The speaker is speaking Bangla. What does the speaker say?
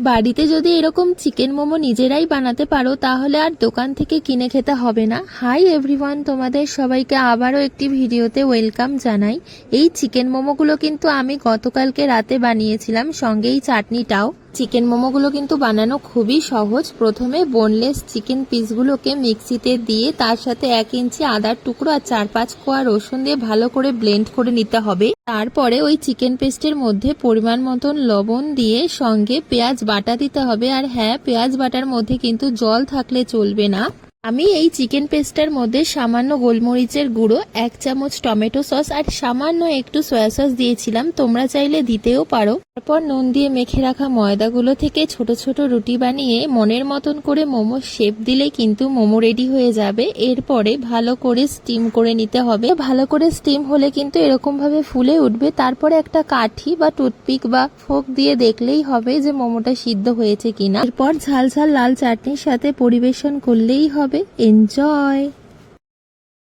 বাড়িতে যদি এরকম চিকেন মোমো নিজেরাই বানাতে পারো তাহলে আর দোকান থেকে কিনে খেতে হবে না। হাই এভরিওয়ান, তোমাদের সবাইকে আবারও একটি ভিডিওতে ওয়েলকাম জানাই। এই চিকেন মোমোগুলো কিন্তু আমি গতকালকে রাতে বানিয়েছিলাম, সঙ্গে এই চাটনিটাও। চিকেন মোমোগুলো কিন্তু বানানো খুবই সহজ। প্রথমে বোনলেস চিকেন পিসগুলোকে মিক্সিতে দিয়ে তার সাথে 1 ইঞ্চি আদার টুকরো আর 4-5 কোয়া রসুন দিয়ে ভালো করে ব্লেন্ড করে নিতে হবে। তারপরে ওই চিকেন পেস্টের মধ্যে পরিমাণ মতন লবণ দিয়ে সঙ্গে পেঁয়াজ বাটা দিতে হবে। আর হ্যাঁ, পেঁয়াজ বাটার মধ্যে কিন্তু জল থাকলে চলবে না। আমি এই চিকেন পেস্টের মধ্যে সামান্য গোলমরিচের গুঁড়ো, 1 চামচ টমেটো সস আর সামান্য একটু সয়া সস দিয়েছিলাম, তোমরা চাইলে দিতেও পারো। তারপর নুন দিয়ে মেখে রাখা ময়দাগুলো থেকে ছোট ছোট রুটি বানিয়ে মনের মতন করে মোমো শেপ দিলে কিন্তু মোমো রেডি হয়ে যাবে। এরপরে ভালো করে স্টিম করে নিতে হবে। ভালো করে স্টিম হলে কিন্তু এরকম ভাবে ফুলে উঠবে। তারপরে একটা কাঠি বা টুথপিক বা ফোক দিয়ে দেখলেই হবে যে মোমোটা সিদ্ধ হয়েছে কিনা। এরপর ঝাল ঝাল লাল চাটনির সাথে পরিবেশন করলেই হবে। এনজয়।